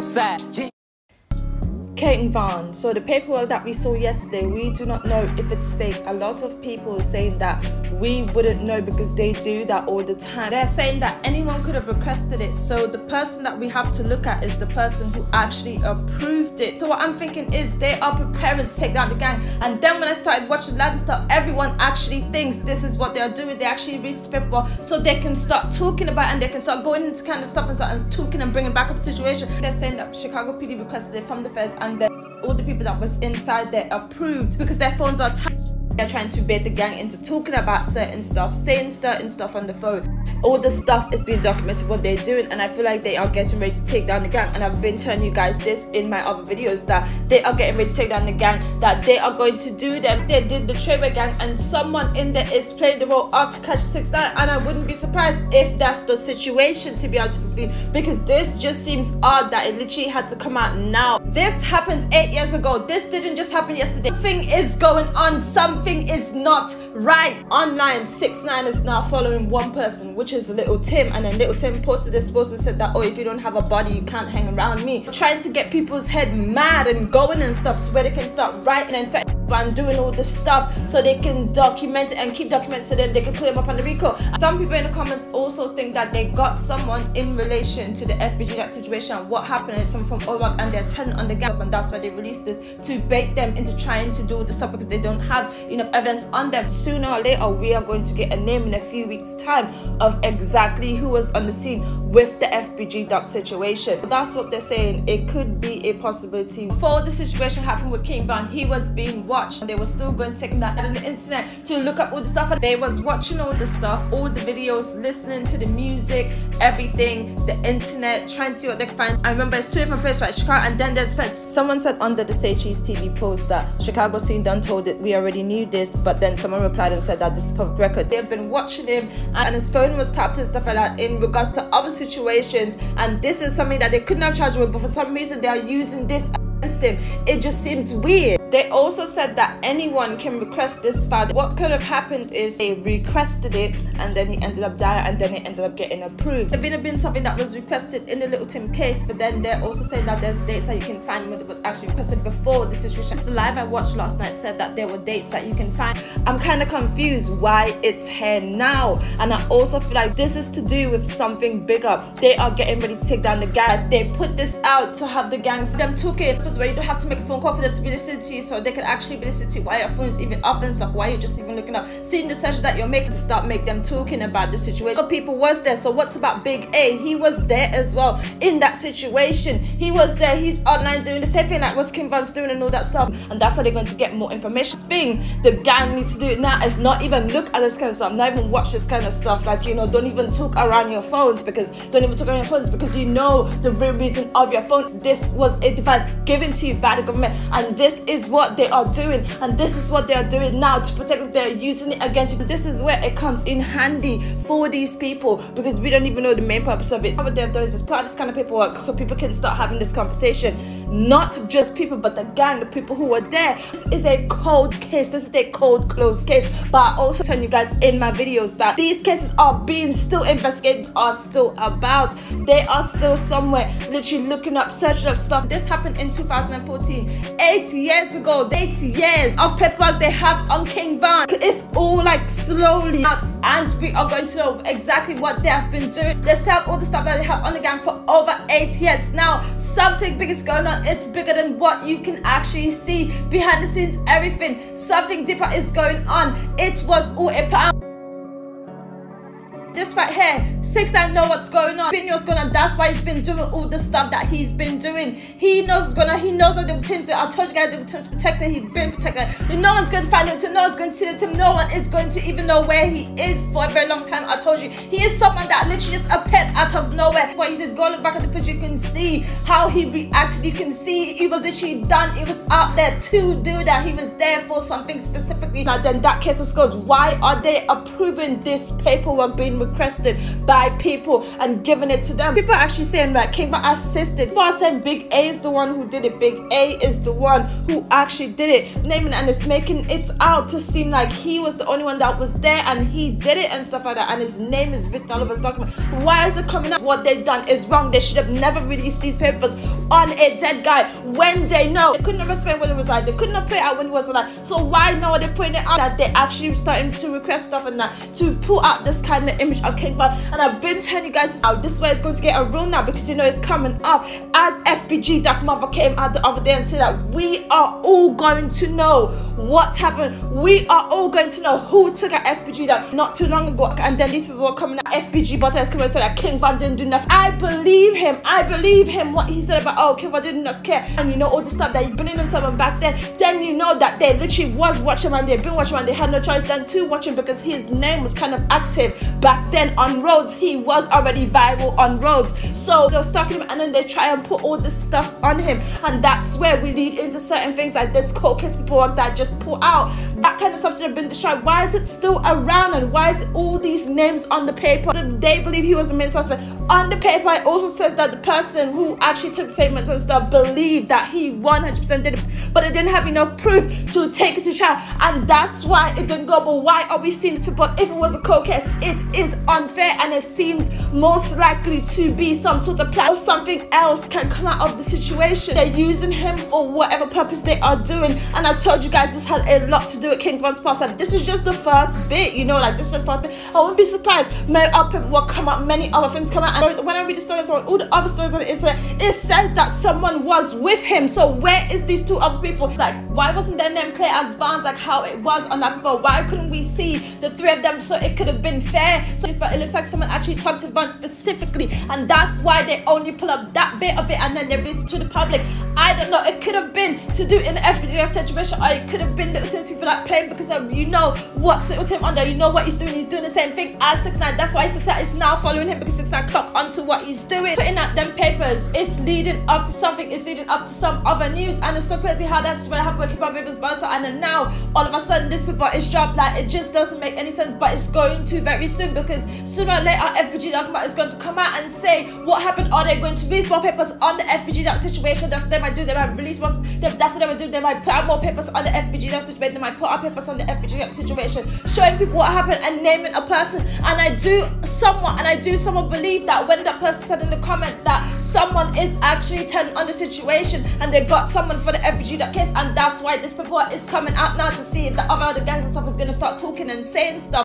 outside. Kate and Van. So the paperwork that we saw yesterday, we do not know if it's fake. A lot of people are saying that we wouldn't know because they do that all the time. They're saying that anyone could have requested it. So the person that we have to look at is the person who actually approved it. So what I'm thinking is they are preparing to take down the gang. And then when I started watching live and stuff, everyone actually thinks this is what they're doing. They actually read the paperwork so they can start talking about it and they can start going into kind of stuff and start talking and bringing back up the situation. They're saying that Chicago PD requested it from the feds and then all the people that was inside there approved because their phones are tapped. They're trying to bait the gang into talking about certain stuff, saying certain stuff on the phone. All the stuff is being documented, what they're doing, and I feel like they are getting ready to take down the gang. And I've been telling you guys this in my other videos that they are getting ready to take down the gang, that they are going to do them. They did the Treyway gang and someone in there is playing the role of to catch 6 9, and I wouldn't be surprised if that's the situation, to be honest with you, because this just seems odd that it literally had to come out now. This happened 8 years ago. This didn't just happen yesterday. Something is going on. Something is not right. Online, 6 9 is now following one person, which is Little Tim, and then Little Tim posted this post and said that, oh, if you don't have a body you can't hang around me, trying to get people's head mad and going and stuff so where they can start writing and doing all this stuff so they can document it and keep documenting so then they can clear them up on the RICO. Some people in the comments also think that they got someone in relation to the Fbg Duck situation and what happened is someone from Orbach and they're telling on the gang, and that's why they released this to bait them into trying to do the stuff because they don't have enough evidence on them. Sooner or later we are going to get a name in a few weeks time of exactly who was on the scene with the Fbg Duck situation. That's what they're saying. It could be a possibility. Before the situation happened with King Van, he was being watched. They were still going to take that on the internet to look up all the stuff, and they was watching all the stuff, all the videos, listening to the music, everything, the internet, trying to see what they can find. I remember it's 2 different places, right? Chicago, and then there's feds. Someone said under the Say Cheese TV post that Chicago scene done told it we already knew this, but then someone replied and said that this is public record. They've been watching him and his phone was tapped and stuff like that in regards to other situations, and this is something that they couldn't have charged with, but for some reason they are using this against him. It just seems weird. They also said that anyone can request this file. What could have happened is they requested it and then he ended up dying and then it ended up getting approved. It would been something that was requested in the Little Tim case, but then they're also saying that there's dates that you can find when it was actually requested before the situation. The live I watched last night said that there were dates that you can find. I'm kind of confused why it's here now, and I also feel like this is to do with something bigger. They are getting ready to take down the gang. They put this out to have the gangs them took it because where you don't have to make a phone call for them to be listened to you, so they can actually be listening to why your phone is even off and stuff, why you're just even looking up, seeing the search that you're making to start make them talking about the situation. People was there, so what's about Big A? He was there as well in that situation. He was there, he's online doing the same thing like what Kim Van's doing and all that stuff, and that's how they're going to get more information. Thing the gang needs to do it now is not even look at this kind of stuff, not even watch this kind of stuff, like, you know, don't even talk around your phones, because don't even talk around your phones because you know the real reason of your phone. This was a device given to you by the government, and this is what they are doing, and this is what they are doing now to protect them. They're using it against you. This is where it comes in handy for these people, because we don't even know the main purpose of it. What they've done is just put out this kind of paperwork so people can start having this conversation, not just people but the gang, the people who were there. This is a cold case. This is a cold closed case, but I also tell you guys in my videos that these cases are being still investigated, are still about, they are still somewhere literally looking up, searching up stuff. This happened in 2014, 8 years ago. 8 years of paperwork they have on King Van. It's all like slowly out, and we are going to know exactly what they have been doing. They still have all the stuff that they have on the gang for over 8 years now. Something big is going on. It's bigger than what you can actually see behind the scenes. Everything, something deeper is going on. It was all a plan. This right here, 6 9 know what's going on. He knows what's going on. That's why he's been doing all the stuff that he's been doing. He knows what's going on. He knows what the Tim's doing. I told you guys the Tim's protected. He's been protected. No one's going to find him. No one's going to see him. No one is going to even know where he is for a very long time. I told you, he is someone that literally just appeared out of nowhere. What he did, go look back at the footage, you can see how he reacted. You can see he was literally done. He was out there to do that. He was there for something specifically. Now then that case of scores, why are they approving this paperwork being requested by people and given it to them. People are actually saying that King Von assisted. People are saying Big A is the one who did it. Big A is the one who actually did it. It's naming and it's making it out to seem like he was the only one that was there and he did it and stuff like that, and his name is written all over his document. Why is it coming up? What they've done is wrong. They should have never released these papers on a dead guy when they know. They couldn't have explained what it was like. They couldn't have put it out when it was like. So why now are they putting it out that they actually starting to request stuff and that to pull out this kind of image of King Von? And I've been telling you guys how this way is going to get a rule now, because you know it's coming up. As Fbg Duck mother came out the other day and said that we are all going to know what happened. We are all going to know who took out Fbg Duck not too long ago. And then these people were coming out. Fbg Butter is coming and said that King Von didn't do nothing. I believe him. I believe him what he said about, oh, King Von did not care. And you know all the stuff that you've been in someone back then you know that they literally was watching and they've been watching and they had no choice than to watch him, because his name was kind of active back then on roads. He was already viral on roads. So they're stalking him and then they try and put all this stuff on him, and that's where we lead into certain things like this cold case people that just pull out. That kind of stuff should have been destroyed. Why is it still around, and why is all these names on the paper? They believe he was the main suspect. On the paper it also says that the person who actually took statements and stuff believed that he 100% did it, but it didn't have enough proof to take it to trial, and that's why it didn't go. But why are we seeing this people? If it was a cold case, it is unfair, and it seems most likely to be some sort of plan or something else can come out of the situation. They're using him for whatever purpose they are doing, and I told you guys this had a lot to do with King Von's past, and this is just the first bit, you know, like this is the first bit. I wouldn't be surprised many other people will come out, many other things come out, and when I read the stories on all the other stories on the internet, it says that someone was with him. So where is these two other people? It's like, why wasn't their name clear as Vons, like how it was on that paper? Why couldn't we see the three of them so it could have been fair? So it looks like someone actually talked to Vons specifically, and that's why they only pull up that bit of it and then they release it to the public. I don't know, it could have been to do in the Fbg situation, or it could have been Little Tim's people that playing, because you know what's Little Tim under, you know what he's doing the same thing as 6ix9ine. That's why 6ix9ine is now following him, because 6ix9ine clocked onto what he's doing. Putting out them papers, it's leading up to something, it's leading up to some other news, and it's so crazy how that's what happened with Keep Up People's Buzzer, and then now all of a sudden this paper is dropped. Like, it just doesn't make any sense, but it's going to very soon, because sooner or later Fbg Duck is going to come out and say what happened. Are they going to release more papers on the Fbg Duck situation? That's what they might do. They might release more. That's what they might do. They might put out more papers on the Fbg Duck situation. They might put out papers on the Fbg Duck situation, showing people what happened and naming a person. And I do somewhat believe that when that person said in the comment that someone is actually telling on the situation and they got someone for the Fbg Duck case, and that's why this paper is coming out now, to see if the other gangs and stuff is going to start talking and saying stuff.